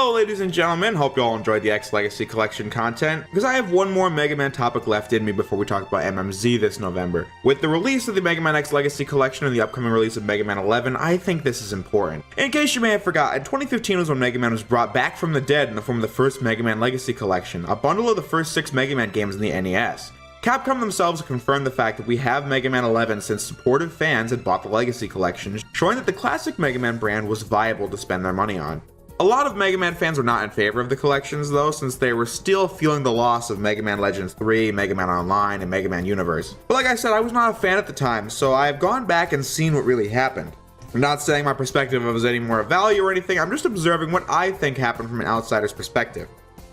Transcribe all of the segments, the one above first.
Hello ladies and gentlemen, hope you all enjoyed the X Legacy Collection content, because I have one more Mega Man topic left in me before we talk about MMZ this November. With the release of the Mega Man X Legacy Collection and the upcoming release of Mega Man 11, I think this is important. In case you may have forgotten, 2015 was when Mega Man was brought back from the dead in the form of the first Mega Man Legacy Collection, a bundle of the first 6 Mega Man games in the NES. Capcom themselves confirmed the fact that we have Mega Man 11 since supportive fans had bought the Legacy Collection, showing that the classic Mega Man brand was viable to spend their money on. A lot of Mega Man fans were not in favor of the collections though, since they were still feeling the loss of Mega Man Legends 3, Mega Man Online, and Mega Man Universe. But like I said, I was not a fan at the time, so I've gone back and seen what really happened. I'm not saying my perspective was any more value or anything, I'm just observing what I think happened from an outsider's perspective.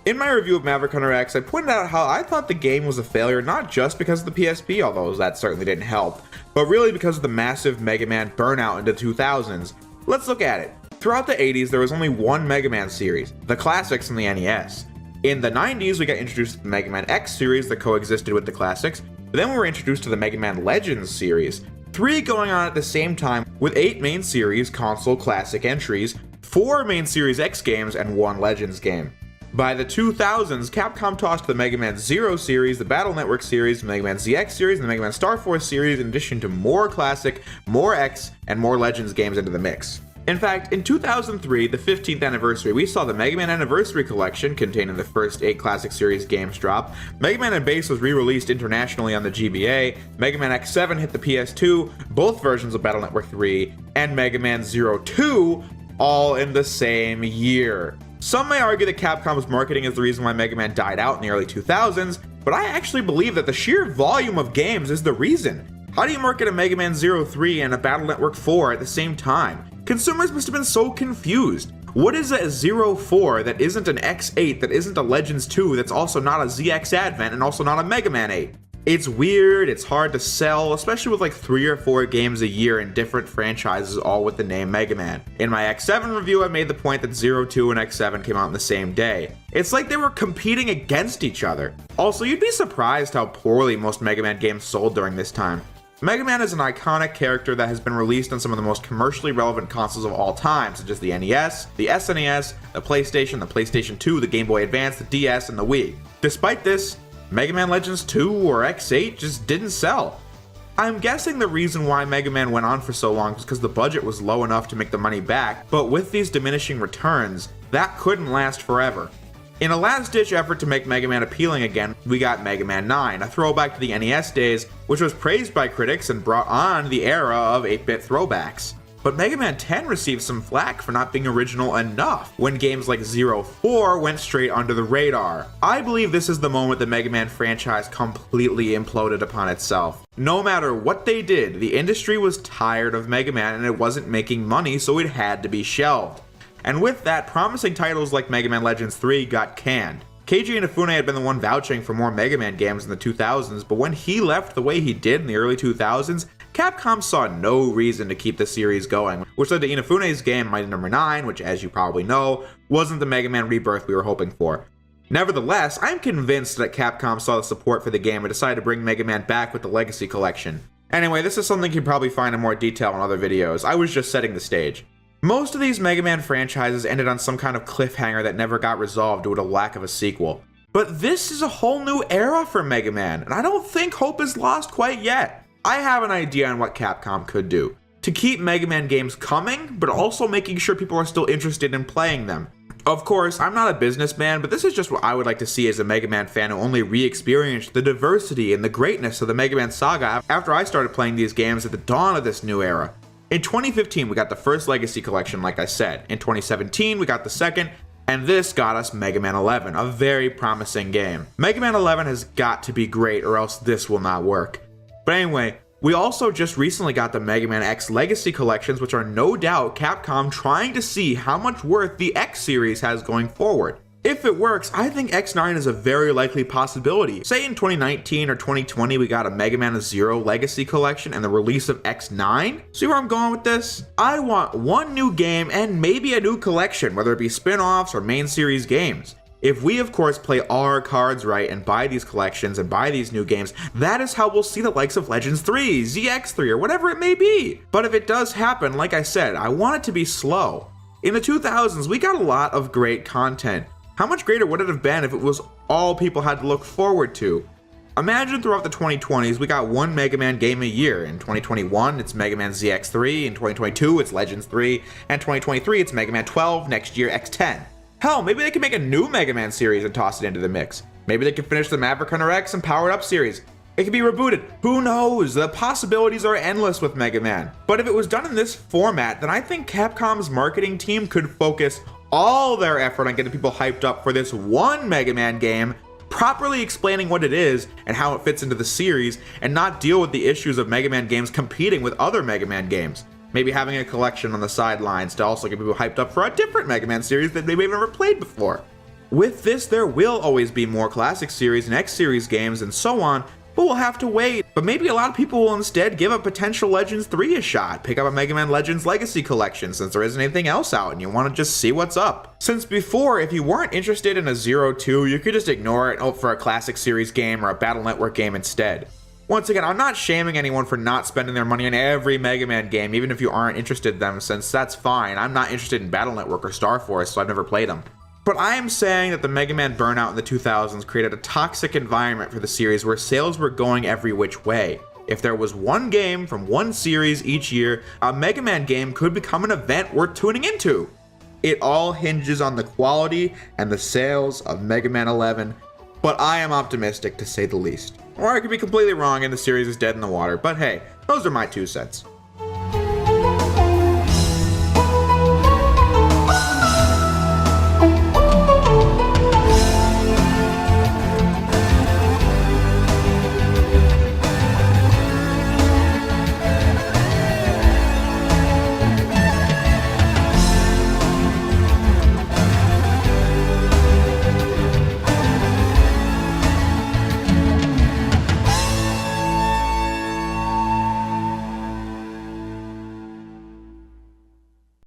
In my review of Maverick Hunter X, I pointed out how I thought the game was a failure not just because of the PSP, although that certainly didn't help, but really because of the massive Mega Man burnout into the 2000s. Let's look at it. Throughout the 80s, there was only one Mega Man series, the classics and the NES. In the 90s, we got introduced to the Mega Man X series that coexisted with the classics, but then we were introduced to the Mega Man Legends series, 3 going on at the same time with 8 main series console classic entries, 4 main series X games, and 1 Legends game. By the 2000s, Capcom tossed the Mega Man Zero series, the Battle Network series, the Mega Man ZX series, and the Mega Man Star Force series, in addition to more classic, more X, and more Legends games into the mix. In fact, in 2003, the 15th anniversary, we saw the Mega Man Anniversary Collection, containing the first 8 Classic Series games drop. Mega Man and Bass was re-released internationally on the GBA, Mega Man X7 hit the PS2, both versions of Battle Network 3, and Mega Man Zero 2, all in the same year. Some may argue that Capcom's marketing is the reason why Mega Man died out in the early 2000s, but I actually believe that the sheer volume of games is the reason. How do you market a Mega Man Zero 3 and a Battle Network 4 at the same time? Consumers must have been so confused. What is a Zero 4 that isn't an X8, that isn't a Legends 2, that's also not a ZX Advent, and also not a Mega Man 8? It's weird, it's hard to sell, especially with like 3 or 4 games a year in different franchises, all with the name Mega Man. In my X7 review, I made the point that Zero 2 and X7 came out on the same day. It's like they were competing against each other. Also, you'd be surprised how poorly most Mega Man games sold during this time. Mega Man is an iconic character that has been released on some of the most commercially relevant consoles of all time, such as the NES, the SNES, the PlayStation 2, the Game Boy Advance, the DS, and the Wii. Despite this, Mega Man Legends 2 or X8 just didn't sell. I'm guessing the reason why Mega Man went on for so long was because the budget was low enough to make the money back, but with these diminishing returns, that couldn't last forever. In a last-ditch effort to make Mega Man appealing again, we got Mega Man 9, a throwback to the NES days, which was praised by critics and brought on the era of 8-bit throwbacks. But Mega Man 10 received some flack for not being original enough when games like Zero 4 went straight under the radar. I believe this is the moment the Mega Man franchise completely imploded upon itself. No matter what they did, the industry was tired of Mega Man and it wasn't making money, so it had to be shelved. And with that, promising titles like Mega Man Legends 3 got canned. Keiji Inafune had been the one vouching for more Mega Man games in the 2000s, but when he left the way he did in the early 2000s, Capcom saw no reason to keep the series going, which led to Inafune's game Mighty No. 9, which, as you probably know, wasn't the Mega Man rebirth we were hoping for. Nevertheless, I'm convinced that Capcom saw the support for the game and decided to bring Mega Man back with the Legacy Collection. Anyway, this is something you can probably find in more detail in other videos. I was just setting the stage. Most of these Mega Man franchises ended on some kind of cliffhanger that never got resolved due to lack of a sequel. But this is a whole new era for Mega Man, and I don't think hope is lost quite yet. I have an idea on what Capcom could do to keep Mega Man games coming, but also making sure people are still interested in playing them. Of course, I'm not a businessman, but this is just what I would like to see as a Mega Man fan who only re-experienced the diversity and the greatness of the Mega Man saga after I started playing these games at the dawn of this new era. In 2015, we got the first Legacy Collection, like I said. In 2017, we got the second, and this got us Mega Man 11, a very promising game. Mega Man 11 has got to be great, or else this will not work. But anyway, we also just recently got the Mega Man X Legacy Collections, which are no doubt Capcom trying to see how much worth the X series has going forward. If it works, I think X9 is a very likely possibility. Say in 2019 or 2020 we got a Mega Man Zero Legacy Collection and the release of X9? See where I'm going with this? I want one new game and maybe a new collection, whether it be spin-offs or main series games. If we, of course, play our cards right and buy these collections and buy these new games, that is how we'll see the likes of Legends 3, ZX3, or whatever it may be. But if it does happen, like I said, I want it to be slow. In the 2000s, we got a lot of great content. How much greater would it have been if it was all people had to look forward to? Imagine throughout the 2020s, we got one Mega Man game a year. In 2021, it's Mega Man ZX3. In 2022, it's Legends 3. And 2023, it's Mega Man 12. Next year, X10. Hell, maybe they can make a new Mega Man series and toss it into the mix. Maybe they can finish the Maverick Hunter X and Powered Up series. It could be rebooted. Who knows? The possibilities are endless with Mega Man. But if it was done in this format, then I think Capcom's marketing team could focus all their effort on getting people hyped up for this one Mega Man game, properly explaining what it is and how it fits into the series, and not deal with the issues of Mega Man games competing with other Mega Man games. Maybe having a collection on the sidelines to also get people hyped up for a different Mega Man series that maybe they've never played before. With this, there will always be more Classic Series and X Series games and so on, but we'll have to wait. But maybe a lot of people will instead give a potential Legends 3 a shot, pick up a Mega Man Legends Legacy collection since there isn't anything else out and you want to just see what's up. Since before, if you weren't interested in a 0-2, you could just ignore it and hope for a Classic Series game or a Battle Network game instead. Once again, I'm not shaming anyone for not spending their money on every Mega Man game, even if you aren't interested in them, since that's fine. I'm not interested in Battle Network or Star Force, so I've never played them. But I am saying that the Mega Man burnout in the 2000s created a toxic environment for the series where sales were going every which way. If there was one game from one series each year, a Mega Man game could become an event worth tuning into. It all hinges on the quality and the sales of Mega Man 11, but I am optimistic to say the least. Or I could be completely wrong and the series is dead in the water, but hey, those are my 2 cents.